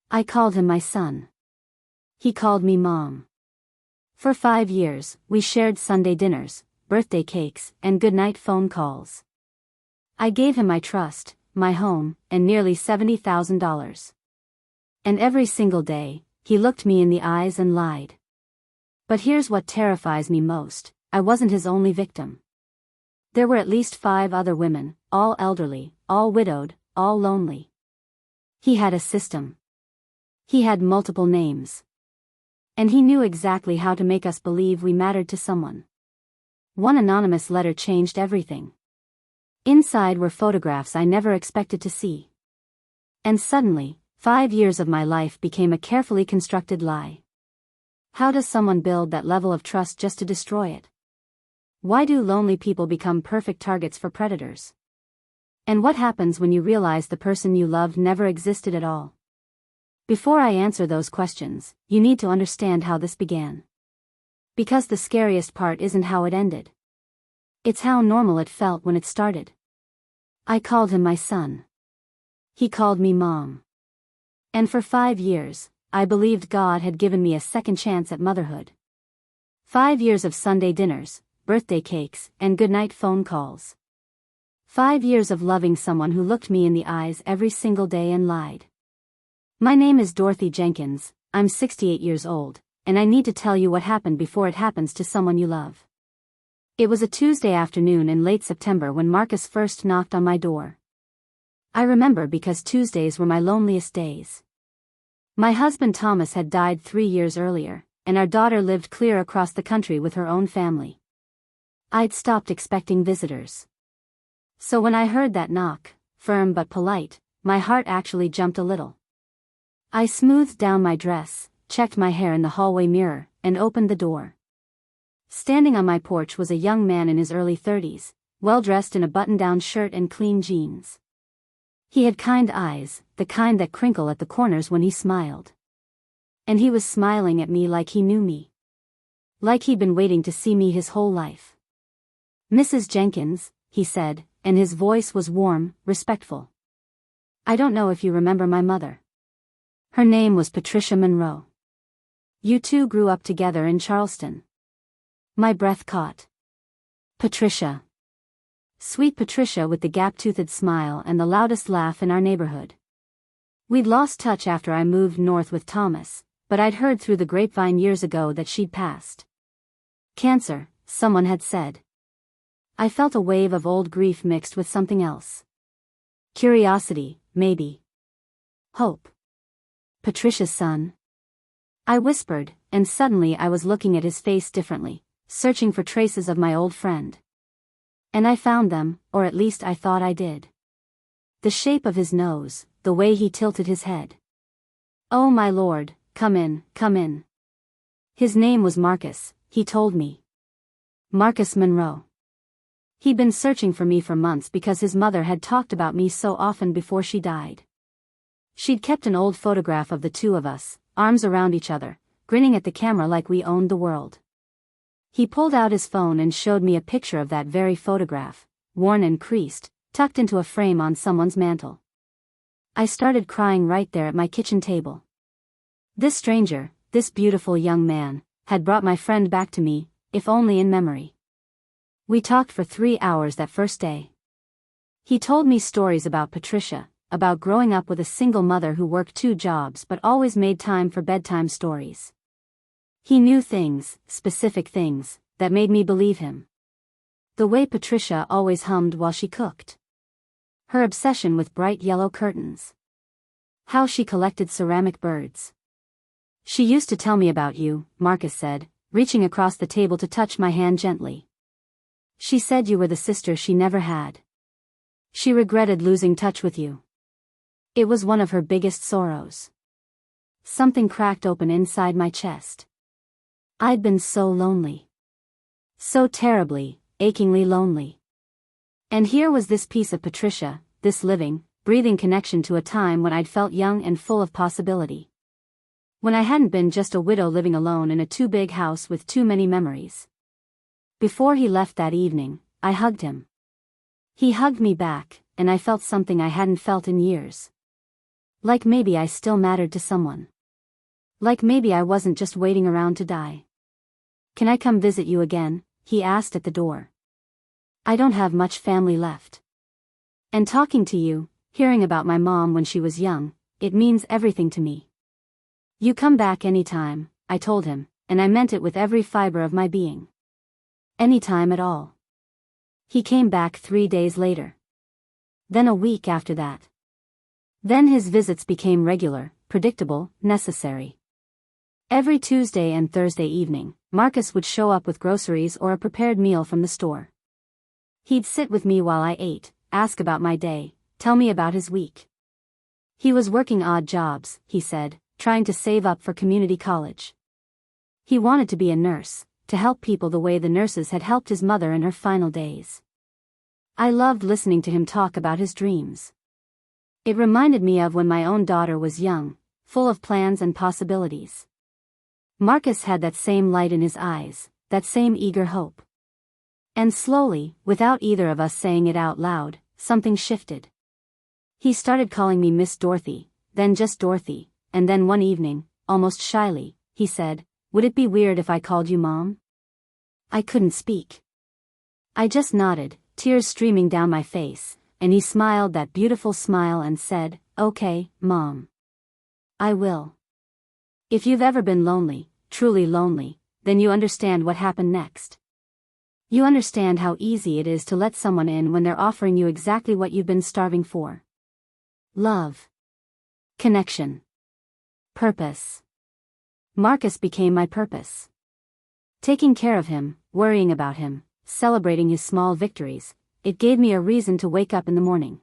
I called him my son. He called me Mom. For 5 years, we shared Sunday dinners, birthday cakes, and goodnight phone calls. I gave him my trust, my home, and nearly $70,000. And every single day, he looked me in the eyes and lied. But here's what terrifies me most: I wasn't his only victim. There were at least 5 other women, all elderly, all widowed, all lonely. He had a system. He had multiple names. And he knew exactly how to make us believe we mattered to someone. One anonymous letter changed everything. Inside were photographs I never expected to see. And suddenly, 5 years of my life became a carefully constructed lie. How does someone build that level of trust just to destroy it? Why do lonely people become perfect targets for predators? And what happens when you realize the person you loved never existed at all? Before I answer those questions, you need to understand how this began. Because the scariest part isn't how it ended. It's how normal it felt when it started. I called him my son. He called me Mom. And for 5 years, I believed God had given me a second chance at motherhood. 5 years of Sunday dinners, birthday cakes, and goodnight phone calls. 5 years of loving someone who looked me in the eyes every single day and lied. My name is Dorothy Jenkins, I'm 68 years old, and I need to tell you what happened before it happens to someone you love. It was a Tuesday afternoon in late September when Marcus first knocked on my door. I remember because Tuesdays were my loneliest days. My husband Thomas had died 3 years earlier, and our daughter lived clear across the country with her own family. I'd stopped expecting visitors. So when I heard that knock, firm but polite, my heart actually jumped a little. I smoothed down my dress, checked my hair in the hallway mirror, and opened the door. Standing on my porch was a young man in his early 30s, well-dressed in a button-down shirt and clean jeans. He had kind eyes, the kind that crinkle at the corners when he smiled. And he was smiling at me like he knew me. Like he'd been waiting to see me his whole life. "Mrs. Jenkins," he said, and his voice was warm, respectful. "I don't know if you remember my mother. Her name was Patricia Monroe. You two grew up together in Charleston." My breath caught. Patricia. Sweet Patricia with the gap-toothed smile and the loudest laugh in our neighborhood. We'd lost touch after I moved north with Thomas, but I'd heard through the grapevine years ago that she'd passed. Cancer, someone had said. I felt a wave of old grief mixed with something else. Curiosity, maybe. Hope. Patricia's son? I whispered, and suddenly I was looking at his face differently, searching for traces of my old friend. And I found them, or at least I thought I did. The shape of his nose, the way he tilted his head. "Oh my lord, come in, come in." His name was Marcus, he told me. Marcus Monroe. He'd been searching for me for months because his mother had talked about me so often before she died. She'd kept an old photograph of the two of us, arms around each other, grinning at the camera like we owned the world. He pulled out his phone and showed me a picture of that very photograph, worn and creased, tucked into a frame on someone's mantel. I started crying right there at my kitchen table. This stranger, this beautiful young man, had brought my friend back to me, if only in memory. We talked for 3 hours that first day. He told me stories about Patricia, about growing up with a single mother who worked 2 jobs but always made time for bedtime stories. He knew things, specific things, that made me believe him. The way Patricia always hummed while she cooked. Her obsession with bright yellow curtains. How she collected ceramic birds. "She used to tell me about you," Marcus said, reaching across the table to touch my hand gently. "She said you were the sister she never had. She regretted losing touch with you. It was one of her biggest sorrows." Something cracked open inside my chest. I'd been so lonely. So terribly, achingly lonely. And here was this piece of Patricia, this living, breathing connection to a time when I'd felt young and full of possibility. When I hadn't been just a widow living alone in a too big house with too many memories. Before he left that evening, I hugged him. He hugged me back, and I felt something I hadn't felt in years. Like maybe I still mattered to someone. Like maybe I wasn't just waiting around to die. "Can I come visit you again?" he asked at the door. "I don't have much family left. And talking to you, hearing about my mom when she was young, it means everything to me." "You come back anytime," I told him, and I meant it with every fiber of my being. Anytime at all. He came back 3 days later. Then a week after that. Then his visits became regular, predictable, necessary. Every Tuesday and Thursday evening, Marcus would show up with groceries or a prepared meal from the store. He'd sit with me while I ate, ask about my day, tell me about his week. He was working odd jobs, he said, trying to save up for community college. He wanted to be a nurse, to help people the way the nurses had helped his mother in her final days. I loved listening to him talk about his dreams. It reminded me of when my own daughter was young, full of plans and possibilities. Marcus had that same light in his eyes, that same eager hope. And slowly, without either of us saying it out loud, something shifted. He started calling me Miss Dorothy, then just Dorothy, and then one evening, almost shyly, he said, "Would it be weird if I called you Mom?" I couldn't speak. I just nodded, tears streaming down my face, and he smiled that beautiful smile and said, "Okay, Mom. I will." If you've ever been lonely, truly lonely, then you understand what happened next. You understand how easy it is to let someone in when they're offering you exactly what you've been starving for. Love. Connection. Purpose. Marcus became my purpose. Taking care of him, worrying about him, celebrating his small victories, it gave me a reason to wake up in the morning.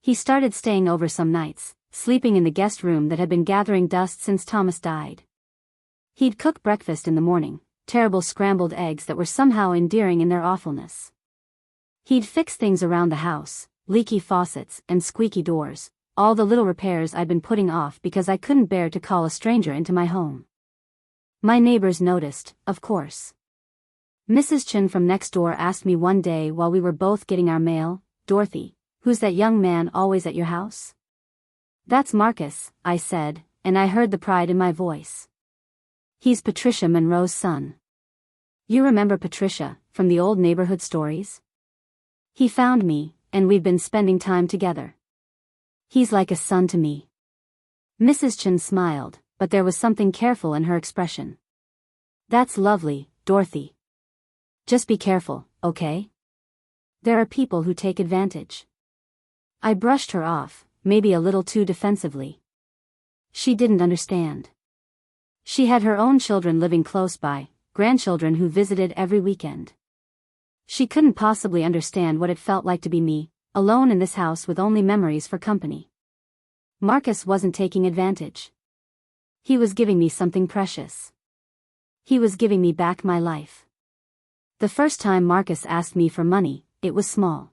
He started staying over some nights, sleeping in the guest room that had been gathering dust since Thomas died. He'd cook breakfast in the morning, terrible scrambled eggs that were somehow endearing in their awfulness. He'd fix things around the house, leaky faucets and squeaky doors, all the little repairs I'd been putting off because I couldn't bear to call a stranger into my home. My neighbors noticed, of course. Mrs. Chen from next door asked me one day while we were both getting our mail, "Dorothy, who's that young man always at your house?" "That's Marcus," I said, and I heard the pride in my voice. "He's Patricia Monroe's son. You remember Patricia, from the old neighborhood stories? He found me, and we've been spending time together. He's like a son to me." Mrs. Chen smiled, but there was something careful in her expression. "That's lovely, Dorothy. Just be careful, okay? There are people who take advantage." I brushed her off, maybe a little too defensively. She didn't understand. She had her own children living close by, grandchildren who visited every weekend. She couldn't possibly understand what it felt like to be me, alone in this house with only memories for company. Marcus wasn't taking advantage. He was giving me something precious. He was giving me back my life. The first time Marcus asked me for money, it was small.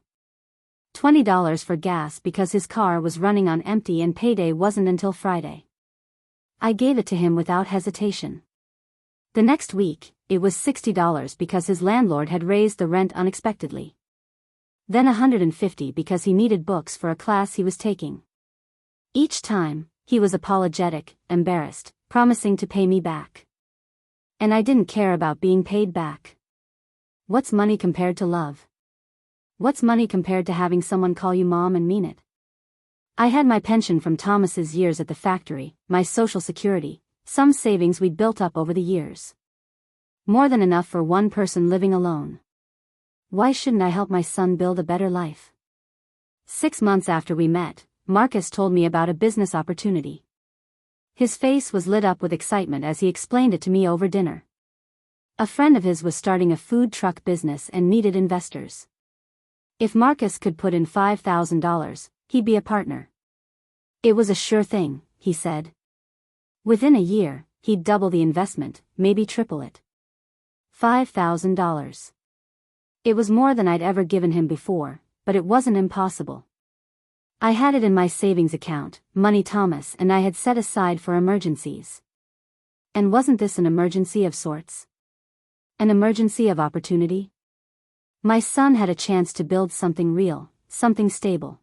$20 for gas because his car was running on empty and payday wasn't until Friday. I gave it to him without hesitation. The next week, it was $60 because his landlord had raised the rent unexpectedly. Then $150 because he needed books for a class he was taking. Each time, he was apologetic, embarrassed, promising to pay me back. And I didn't care about being paid back. What's money compared to love? What's money compared to having someone call you Mom and mean it? I had my pension from Thomas's years at the factory, my social security, some savings we'd built up over the years. More than enough for one person living alone. Why shouldn't I help my son build a better life? 6 months after we met, Marcus told me about a business opportunity. His face was lit up with excitement as he explained it to me over dinner. A friend of his was starting a food truck business and needed investors. If Marcus could put in $5,000, he'd be a partner. It was a sure thing, he said. Within a year, he'd double the investment, maybe triple it. $5,000. It was more than I'd ever given him before, but it wasn't impossible. I had it in my savings account, money Thomas and I had set aside for emergencies. And wasn't this an emergency of sorts? An emergency of opportunity? My son had a chance to build something real, something stable.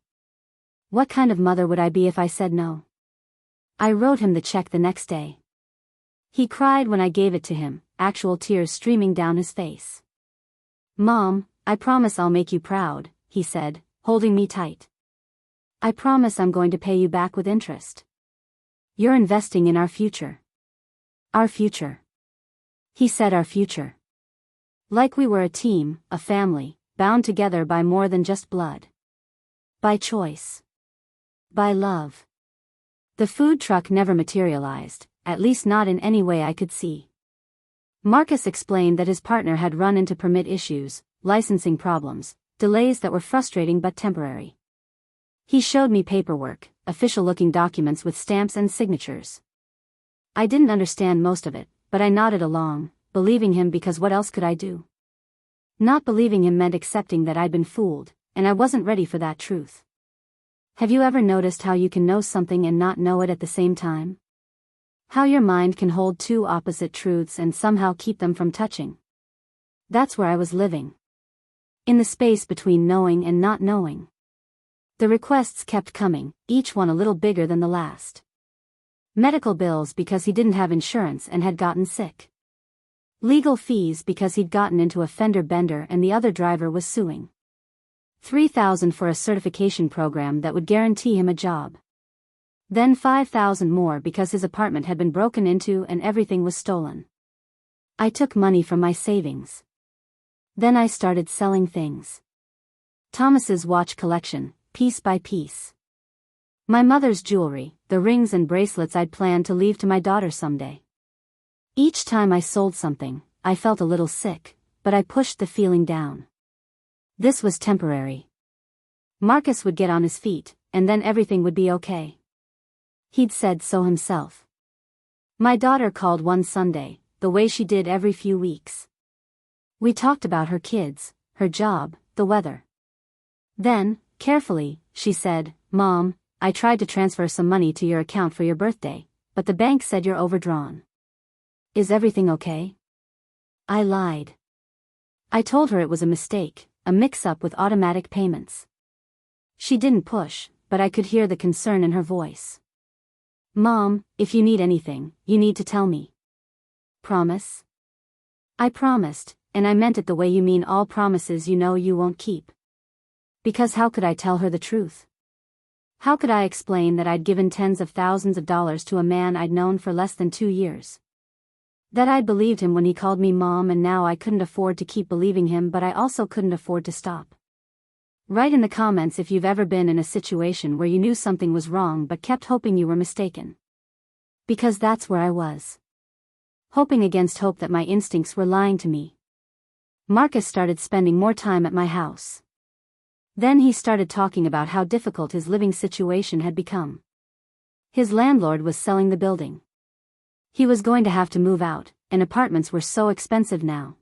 What kind of mother would I be if I said no? I wrote him the check the next day. He cried when I gave it to him, actual tears streaming down his face. "Mom, I promise I'll make you proud," he said, holding me tight. "I promise I'm going to pay you back with interest. You're investing in our future." Our future. He said our future. Like we were a team, a family, bound together by more than just blood. By choice. By love. The food truck never materialized, at least not in any way I could see. Marcus explained that his partner had run into permit issues, licensing problems, delays that were frustrating but temporary. He showed me paperwork, official-looking documents with stamps and signatures. I didn't understand most of it, but I nodded along, believing him because what else could I do? Not believing him meant accepting that I'd been fooled, and I wasn't ready for that truth. Have you ever noticed how you can know something and not know it at the same time? How your mind can hold two opposite truths and somehow keep them from touching? That's where I was living. In the space between knowing and not knowing. The requests kept coming, each one a little bigger than the last. Medical bills because he didn't have insurance and had gotten sick. Legal fees because he'd gotten into a fender bender and the other driver was suing. $3,000 for a certification program that would guarantee him a job. Then $5,000 more because his apartment had been broken into and everything was stolen. I took money from my savings. Then I started selling things. Thomas's watch collection, piece by piece. My mother's jewelry, the rings and bracelets I'd planned to leave to my daughter someday. Each time I sold something, I felt a little sick, but I pushed the feeling down. This was temporary. Marcus would get on his feet, and then everything would be okay. He'd said so himself. My daughter called one Sunday, the way she did every few weeks. We talked about her kids, her job, the weather. Then, carefully, she said, "Mom, I tried to transfer some money to your account for your birthday, but the bank said you're overdrawn. Is everything okay?" I lied. I told her it was a mistake, a mix-up with automatic payments. She didn't push, but I could hear the concern in her voice. "Mom, if you need anything, you need to tell me." "Promise?" I promised, and I meant it the way you mean all promises you know you won't keep. Because how could I tell her the truth? How could I explain that I'd given tens of thousands of dollars to a man I'd known for less than 2 years? That I'd believed him when he called me mom and now I couldn't afford to keep believing him but I also couldn't afford to stop. Write in the comments if you've ever been in a situation where you knew something was wrong but kept hoping you were mistaken. Because that's where I was. Hoping against hope that my instincts were lying to me. Marcus started spending more time at my house. Then he started talking about how difficult his living situation had become. His landlord was selling the building. He was going to have to move out, and apartments were so expensive now.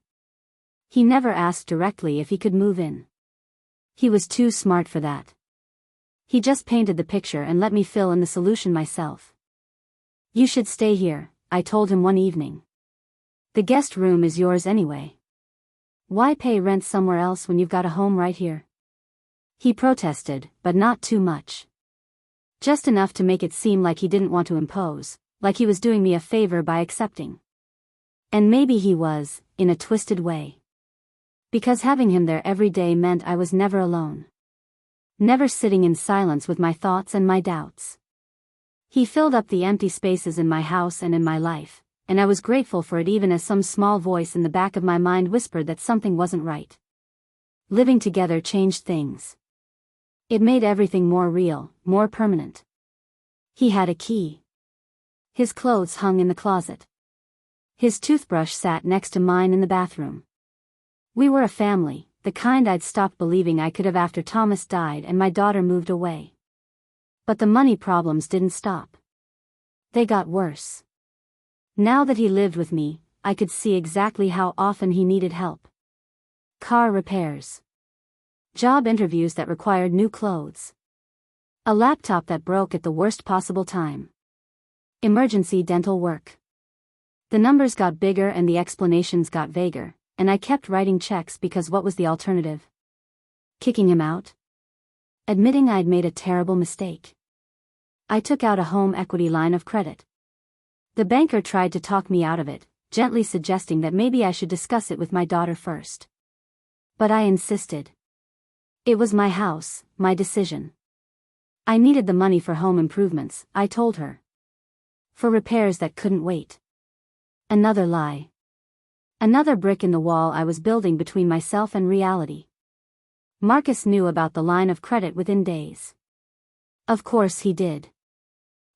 He never asked directly if he could move in. He was too smart for that. He just painted the picture and let me fill in the solution myself. "You should stay here," I told him one evening. "The guest room is yours anyway. Why pay rent somewhere else when you've got a home right here?" He protested, but not too much. Just enough to make it seem like he didn't want to impose, like he was doing me a favor by accepting. And maybe he was, in a twisted way. Because having him there every day meant I was never alone. Never sitting in silence with my thoughts and my doubts. He filled up the empty spaces in my house and in my life, and I was grateful for it even as some small voice in the back of my mind whispered that something wasn't right. Living together changed things. It made everything more real, more permanent. He had a key. His clothes hung in the closet. His toothbrush sat next to mine in the bathroom. We were a family, the kind I'd stopped believing I could have after Thomas died and my daughter moved away. But the money problems didn't stop. They got worse. Now that he lived with me, I could see exactly how often he needed help. Car repairs. Job interviews that required new clothes. A laptop that broke at the worst possible time. Emergency dental work. The numbers got bigger and the explanations got vaguer, and I kept writing checks because what was the alternative? Kicking him out? Admitting I'd made a terrible mistake. I took out a home equity line of credit. The banker tried to talk me out of it, gently suggesting that maybe I should discuss it with my daughter first. But I insisted. It was my house, my decision. I needed the money for home improvements, I told her. For repairs that couldn't wait. Another lie. Another brick in the wall I was building between myself and reality. Marcus knew about the line of credit within days. Of course he did.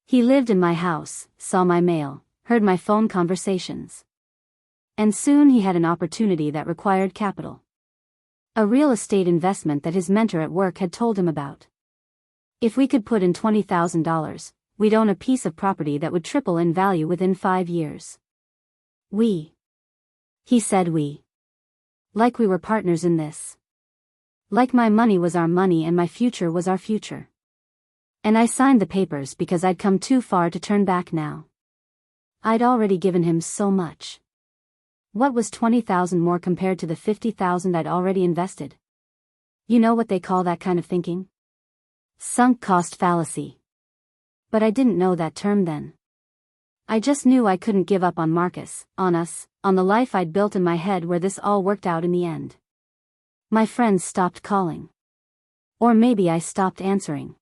He lived in my house, saw my mail, heard my phone conversations. And soon he had an opportunity that required capital. A real estate investment that his mentor at work had told him about. If we could put in $20,000, we'd own a piece of property that would triple in value within 5 years. We. He said we. Like we were partners in this. Like my money was our money and my future was our future. And I signed the papers because I'd come too far to turn back now. I'd already given him so much. What was $20,000 more compared to the $50,000 I'd already invested? You know what they call that kind of thinking? Sunk cost fallacy. But I didn't know that term then. I just knew I couldn't give up on Marcus, on us, on the life I'd built in my head where this all worked out in the end. My friends stopped calling. Or maybe I stopped answering.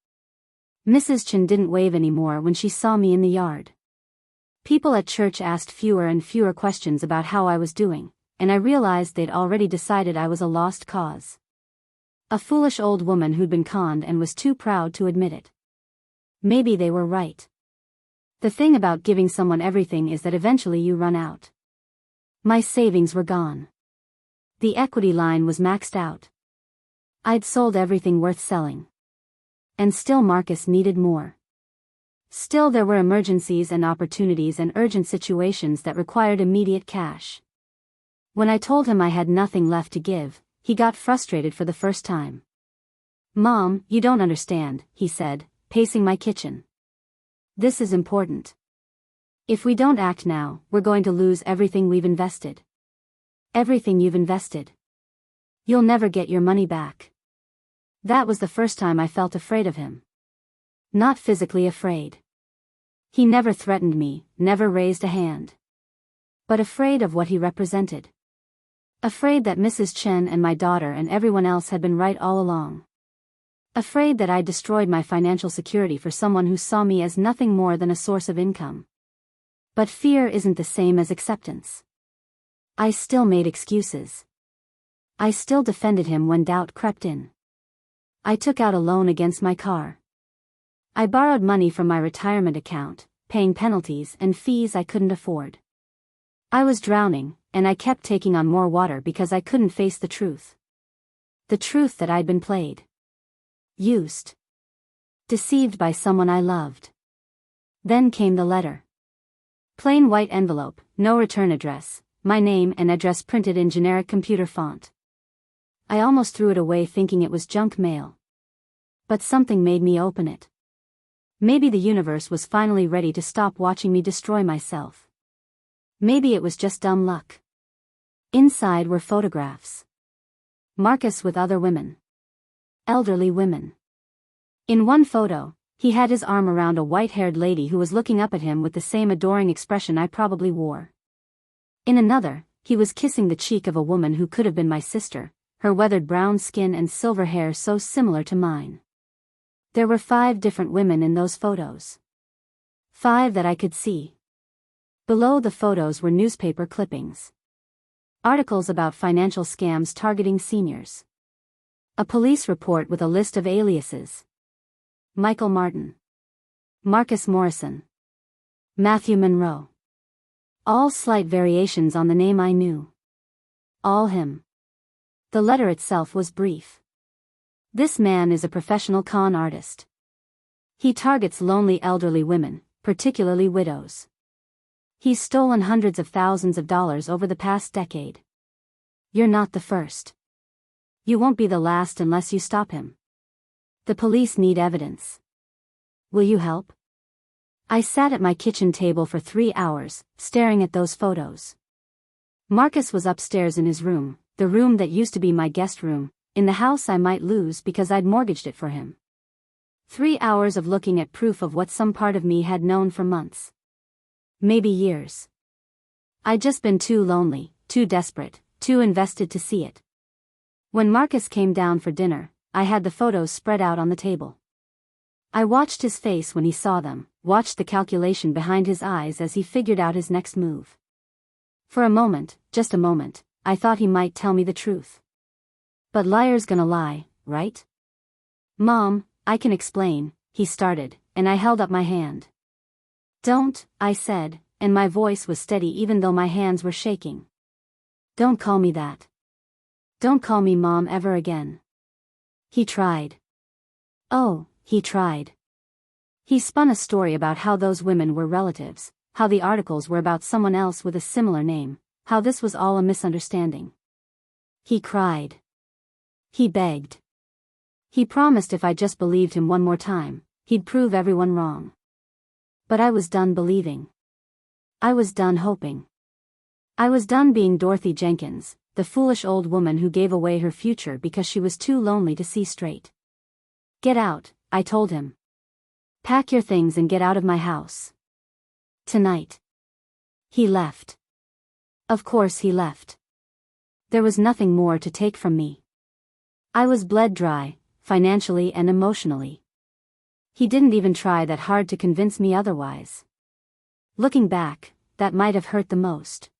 Mrs. Chen didn't wave anymore when she saw me in the yard. People at church asked fewer and fewer questions about how I was doing, and I realized they'd already decided I was a lost cause. A foolish old woman who'd been conned and was too proud to admit it. Maybe they were right. The thing about giving someone everything is that eventually you run out. My savings were gone. The equity line was maxed out. I'd sold everything worth selling. And still Marcus needed more. Still there were emergencies and opportunities and urgent situations that required immediate cash. When I told him I had nothing left to give, he got frustrated for the first time. "Mom, you don't understand," he said, pacing my kitchen. "This is important. If we don't act now, we're going to lose everything we've invested. Everything you've invested. You'll never get your money back." That was the first time I felt afraid of him. Not physically afraid. He never threatened me, never raised a hand. But afraid of what he represented. Afraid that Mrs. Chen and my daughter and everyone else had been right all along. Afraid that I'd destroyed my financial security for someone who saw me as nothing more than a source of income. But fear isn't the same as acceptance. I still made excuses. I still defended him when doubt crept in. I took out a loan against my car. I borrowed money from my retirement account, paying penalties and fees I couldn't afford. I was drowning, and I kept taking on more water because I couldn't face the truth. The truth that I'd been played. Used. Deceived by someone I loved. Then came the letter. Plain white envelope, no return address, my name and address printed in generic computer font. I almost threw it away thinking it was junk mail. But something made me open it. Maybe the universe was finally ready to stop watching me destroy myself. Maybe it was just dumb luck. Inside were photographs. Marcus with other women. Elderly women. In one photo, he had his arm around a white-haired lady who was looking up at him with the same adoring expression I probably wore. In another, he was kissing the cheek of a woman who could have been my sister, her weathered brown skin and silver hair so similar to mine. There were 5 different women in those photos. 5 that I could see. Below the photos were newspaper clippings. Articles about financial scams targeting seniors. A police report with a list of aliases. Michael Martin. Marcus Morrison. Matthew Monroe. All slight variations on the name I knew. All him. The letter itself was brief. This man is a professional con artist. He targets lonely elderly women, particularly widows. He's stolen hundreds of thousands of dollars over the past decade. You're not the first. You won't be the last unless you stop him. The police need evidence. Will you help? I sat at my kitchen table for 3 hours, staring at those photos. Marcus was upstairs in his room, the room that used to be my guest room, in the house I might lose because I'd mortgaged it for him. 3 hours of looking at proof of what some part of me had known for months. Maybe years. I'd just been too lonely, too desperate, too invested to see it. When Marcus came down for dinner, I had the photos spread out on the table. I watched his face when he saw them, watched the calculation behind his eyes as he figured out his next move. For a moment, just a moment, I thought he might tell me the truth. But liar's gonna lie, right? Mom, I can explain, he started, and I held up my hand. Don't, I said, and my voice was steady even though my hands were shaking. Don't call me that. Don't call me Mom ever again. He tried. Oh, he tried. He spun a story about how those women were relatives, how the articles were about someone else with a similar name, how this was all a misunderstanding. He cried. He begged. He promised if I just believed him one more time, he'd prove everyone wrong. But I was done believing. I was done hoping. I was done being Dorothy Jenkins, the foolish old woman who gave away her future because she was too lonely to see straight. Get out, I told him. Pack your things and get out of my house. Tonight. He left. Of course he left. There was nothing more to take from me. I was bled dry, financially and emotionally. He didn't even try that hard to convince me otherwise. Looking back, that might have hurt the most.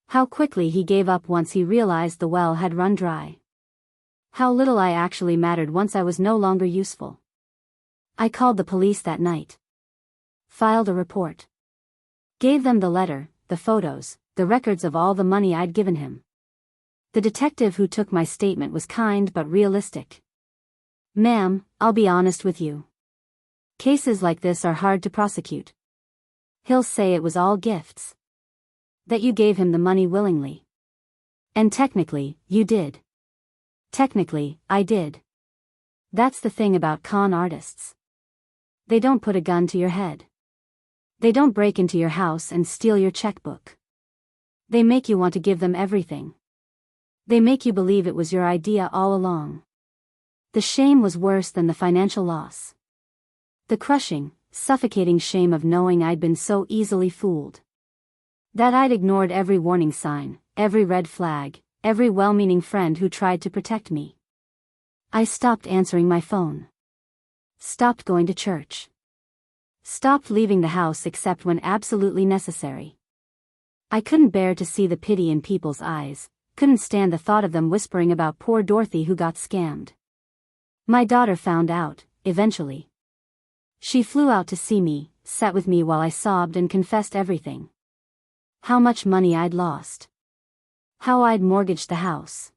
How quickly he gave up once he realized the well had run dry. How little I actually mattered once I was no longer useful. I called the police that night. Filed a report. Gave them the letter, the photos, the records of all the money I'd given him. The detective who took my statement was kind but realistic. Ma'am, I'll be honest with you. Cases like this are hard to prosecute. He'll say it was all gifts. That you gave him the money willingly. And technically, you did. Technically, I did. That's the thing about con artists. They don't put a gun to your head. They don't break into your house and steal your checkbook. They make you want to give them everything. They make you believe it was your idea all along. The shame was worse than the financial loss. The crushing, suffocating shame of knowing I'd been so easily fooled. That I'd ignored every warning sign, every red flag, every well-meaning friend who tried to protect me. I stopped answering my phone. Stopped going to church. Stopped leaving the house except when absolutely necessary. I couldn't bear to see the pity in people's eyes, couldn't stand the thought of them whispering about poor Dorothy who got scammed. My daughter found out, eventually. She flew out to see me, sat with me while I sobbed and confessed everything. How much money I'd lost. How I'd mortgaged the house.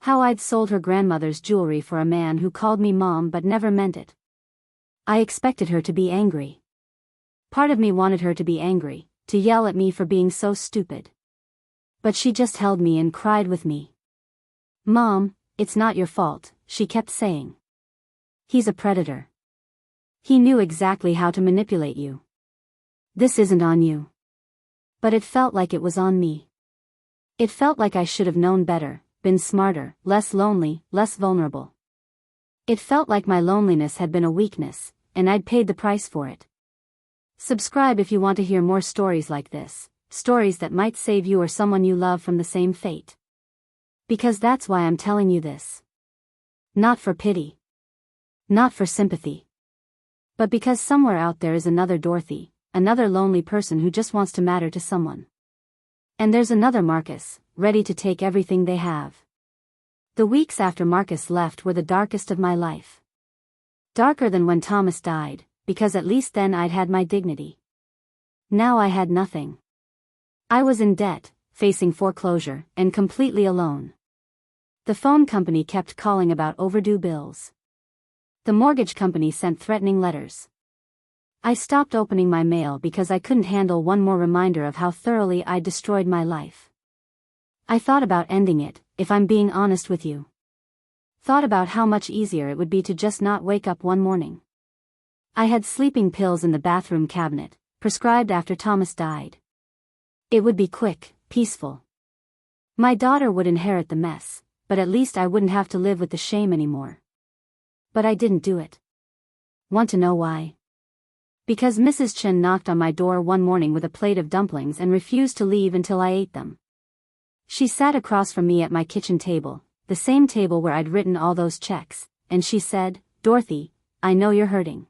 How I'd sold her grandmother's jewelry for a man who called me Mom but never meant it. I expected her to be angry. Part of me wanted her to be angry, to yell at me for being so stupid. But she just held me and cried with me. Mom, it's not your fault, she kept saying. He's a predator. He knew exactly how to manipulate you. This isn't on you. But it felt like it was on me. It felt like I should have known better, been smarter, less lonely, less vulnerable. It felt like my loneliness had been a weakness, and I'd paid the price for it. Subscribe if you want to hear more stories like this, stories that might save you or someone you love from the same fate. Because that's why I'm telling you this. Not for pity. Not for sympathy. But because somewhere out there is another Dorothy, another lonely person who just wants to matter to someone. And there's another Marcus, ready to take everything they have. The weeks after Marcus left were the darkest of my life. Darker than when Thomas died, because at least then I'd had my dignity. Now I had nothing. I was in debt, facing foreclosure, and completely alone. The phone company kept calling about overdue bills. The mortgage company sent threatening letters. I stopped opening my mail because I couldn't handle one more reminder of how thoroughly I'd destroyed my life. I thought about ending it, if I'm being honest with you. Thought about how much easier it would be to just not wake up one morning. I had sleeping pills in the bathroom cabinet, prescribed after Thomas died. It would be quick, peaceful. My daughter would inherit the mess, but at least I wouldn't have to live with the shame anymore. But I didn't do it. Want to know why? Because Mrs. Chen knocked on my door one morning with a plate of dumplings and refused to leave until I ate them. She sat across from me at my kitchen table, the same table where I'd written all those checks, and she said, "Dorothy, I know you're hurting.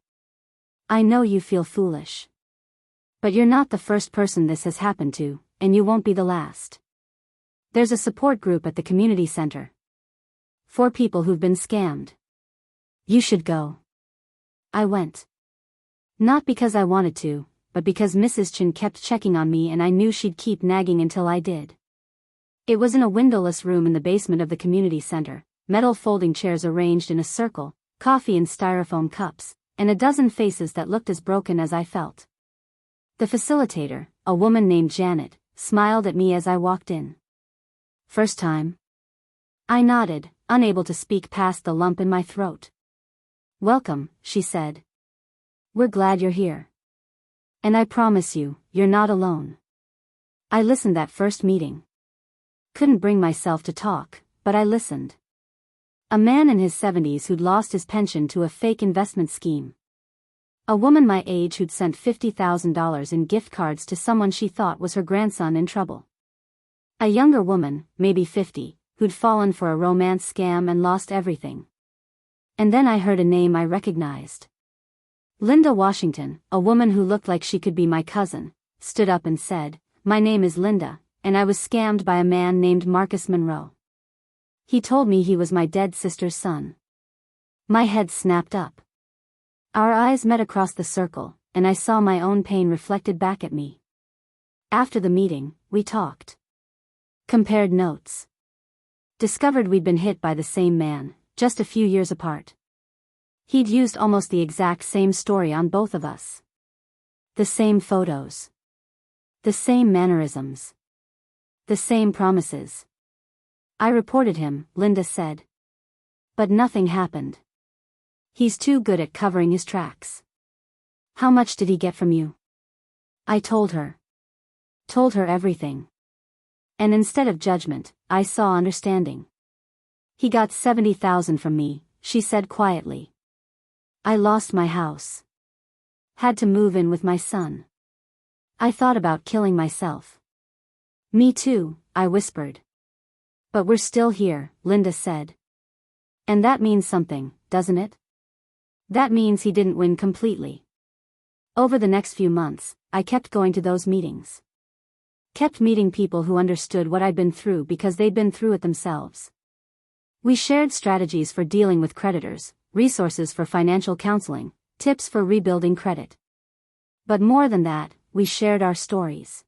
I know you feel foolish. But you're not the first person this has happened to, and you won't be the last. There's a support group at the community center for people who've been scammed. You should go." I went. Not because I wanted to, but because Mrs. Chen kept checking on me and I knew she'd keep nagging until I did. It was in a windowless room in the basement of the community center, metal folding chairs arranged in a circle, coffee in styrofoam cups, and a dozen faces that looked as broken as I felt. The facilitator, a woman named Janet, smiled at me as I walked in. "First time?" I nodded, unable to speak past the lump in my throat. "Welcome," she said. "We're glad you're here. And I promise you, you're not alone." I listened that first meeting. Couldn't bring myself to talk, but I listened. A man in his 70s who'd lost his pension to a fake investment scheme. A woman my age who'd sent $50,000 in gift cards to someone she thought was her grandson in trouble. A younger woman, maybe 50, who'd fallen for a romance scam and lost everything. And then I heard a name I recognized. Linda Washington, a woman who looked like she could be my cousin, stood up and said, "My name is Linda, and I was scammed by a man named Marcus Monroe. He told me he was my dead sister's son." My head snapped up. Our eyes met across the circle, and I saw my own pain reflected back at me. After the meeting, we talked. Compared notes. Discovered we'd been hit by the same man, just a few years apart. He'd used almost the exact same story on both of us. The same photos. The same mannerisms. The same promises. "I reported him," Linda said. "But nothing happened. He's too good at covering his tracks." "How much did he get from you?" I told her. Told her everything. And instead of judgment, I saw understanding. "He got $70,000 from me," she said quietly. "I lost my house. Had to move in with my son. I thought about killing myself." "Me too," I whispered. "But we're still here," Linda said. "And that means something, doesn't it? That means he didn't win completely." Over the next few months, I kept going to those meetings. Kept meeting people who understood what I'd been through because they'd been through it themselves. We shared strategies for dealing with creditors, resources for financial counseling, tips for rebuilding credit. But more than that, we shared our stories.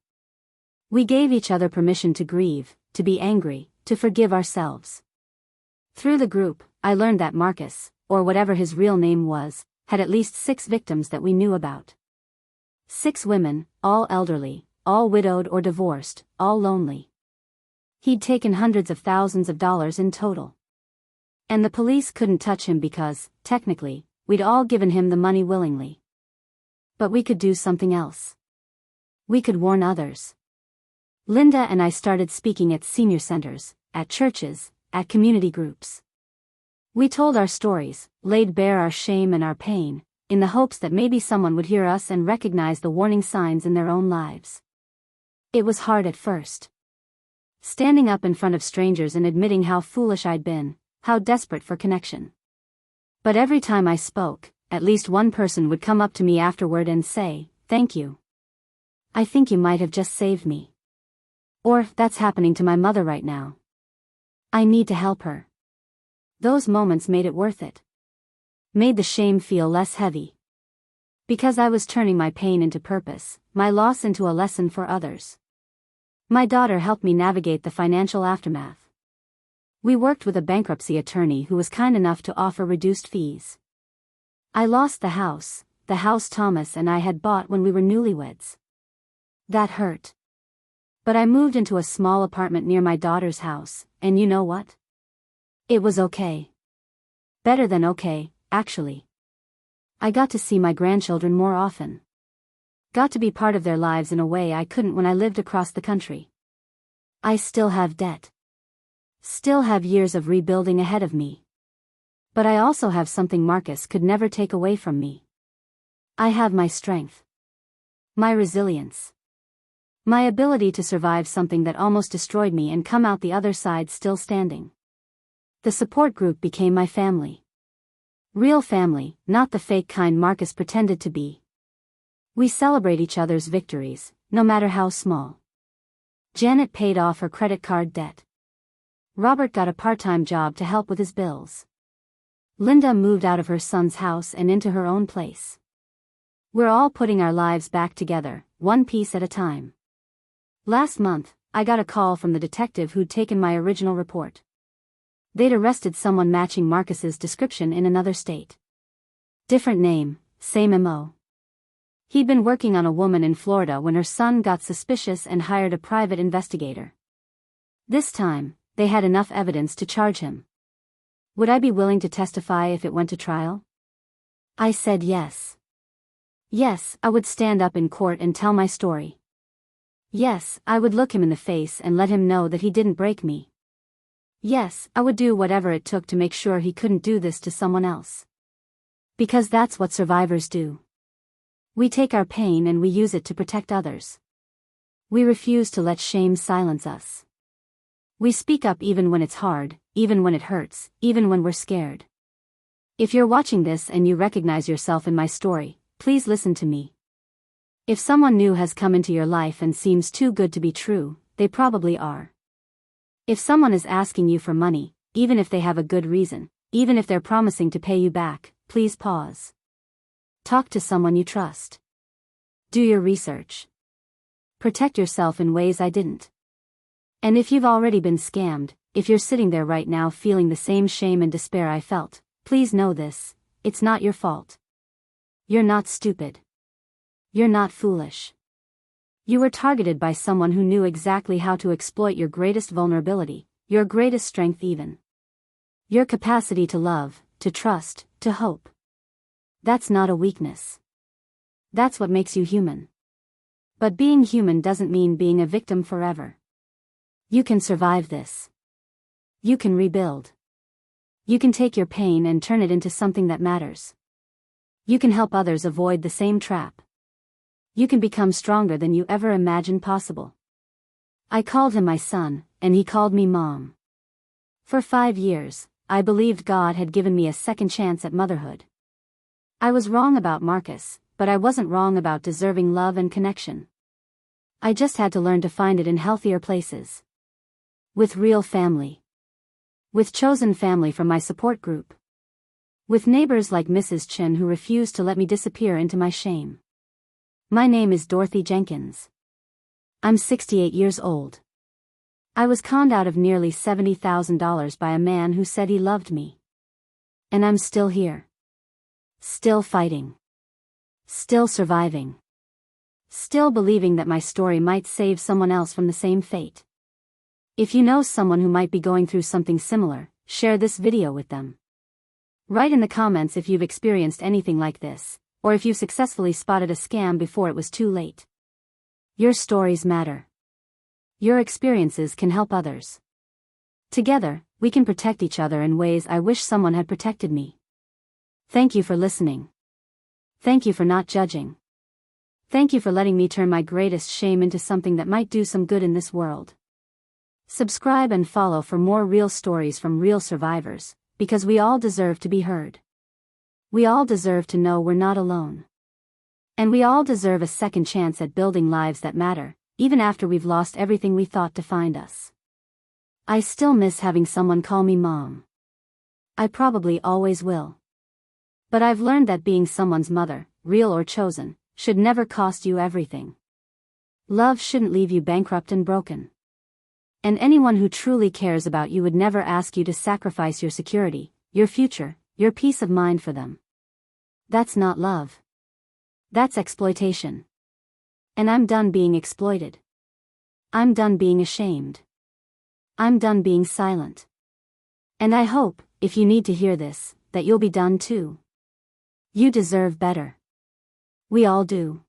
We gave each other permission to grieve, to be angry, to forgive ourselves. Through the group, I learned that Marcus, or whatever his real name was, had at least 6 victims that we knew about. 6 women, all elderly, all widowed or divorced, all lonely. He'd taken hundreds of thousands of dollars in total. And the police couldn't touch him because, technically, we'd all given him the money willingly. But we could do something else. We could warn others. Linda and I started speaking at senior centers, at churches, at community groups. We told our stories, laid bare our shame and our pain, in the hopes that maybe someone would hear us and recognize the warning signs in their own lives. It was hard at first. Standing up in front of strangers and admitting how foolish I'd been, how desperate for connection. But every time I spoke, at least one person would come up to me afterward and say, "Thank you. I think you might have just saved me." Or, "That's happening to my mother right now. I need to help her." Those moments made it worth it. Made the shame feel less heavy. Because I was turning my pain into purpose, my loss into a lesson for others. My daughter helped me navigate the financial aftermath. We worked with a bankruptcy attorney who was kind enough to offer reduced fees. I lost the house Thomas and I had bought when we were newlyweds. That hurt. But I moved into a small apartment near my daughter's house, and you know what? It was okay. Better than okay, actually. I got to see my grandchildren more often. Got to be part of their lives in a way I couldn't when I lived across the country. I still have debt. Still have years of rebuilding ahead of me. But I also have something Marcus could never take away from me. I have my strength. My resilience. My ability to survive something that almost destroyed me and come out the other side still standing. The support group became my family. Real family, not the fake kind Marcus pretended to be. We celebrate each other's victories, no matter how small. Janet paid off her credit card debt. Robert got a part-time job to help with his bills. Linda moved out of her son's house and into her own place. We're all putting our lives back together, one piece at a time. Last month, I got a call from the detective who'd taken my original report. They'd arrested someone matching Marcus's description in another state. Different name, same MO. He'd been working on a woman in Florida when her son got suspicious and hired a private investigator. This time, they had enough evidence to charge him. Would I be willing to testify if it went to trial? I said yes. Yes, I would stand up in court and tell my story. Yes, I would look him in the face and let him know that he didn't break me. Yes, I would do whatever it took to make sure he couldn't do this to someone else. Because that's what survivors do. We take our pain and we use it to protect others. We refuse to let shame silence us. We speak up even when it's hard, even when it hurts, even when we're scared. If you're watching this and you recognize yourself in my story, please listen to me. If someone new has come into your life and seems too good to be true, they probably are. If someone is asking you for money, even if they have a good reason, even if they're promising to pay you back, please pause. Talk to someone you trust. Do your research. Protect yourself in ways I didn't. And if you've already been scammed, if you're sitting there right now feeling the same shame and despair I felt, please know this, it's not your fault. You're not stupid. You're not foolish. You were targeted by someone who knew exactly how to exploit your greatest vulnerability, your greatest strength even. Your capacity to love, to trust, to hope. That's not a weakness. That's what makes you human. But being human doesn't mean being a victim forever. You can survive this. You can rebuild. You can take your pain and turn it into something that matters. You can help others avoid the same trap. You can become stronger than you ever imagined possible. I called him my son, and he called me Mom. For 5 years, I believed God had given me a second chance at motherhood. I was wrong about Marcus, but I wasn't wrong about deserving love and connection. I just had to learn to find it in healthier places. With real family. With chosen family from my support group. With neighbors like Mrs. Chin who refused to let me disappear into my shame. My name is Dorothy Jenkins. I'm 68 years old. I was conned out of nearly $70,000 by a man who said he loved me. And I'm still here. Still fighting. Still surviving. Still believing that my story might save someone else from the same fate. If you know someone who might be going through something similar, share this video with them. Write in the comments if you've experienced anything like this, or if you've successfully spotted a scam before it was too late. Your stories matter. Your experiences can help others. Together, we can protect each other in ways I wish someone had protected me. Thank you for listening. Thank you for not judging. Thank you for letting me turn my greatest shame into something that might do some good in this world. Subscribe and follow for more real stories from real survivors, because we all deserve to be heard. We all deserve to know we're not alone. And we all deserve a second chance at building lives that matter, even after we've lost everything we thought defined us. I still miss having someone call me Mom. I probably always will. But I've learned that being someone's mother, real or chosen, should never cost you everything. Love shouldn't leave you bankrupt and broken. And anyone who truly cares about you would never ask you to sacrifice your security, your future, your peace of mind for them. That's not love. That's exploitation. And I'm done being exploited. I'm done being ashamed. I'm done being silent. And I hope, if you need to hear this, that you'll be done too. You deserve better. We all do.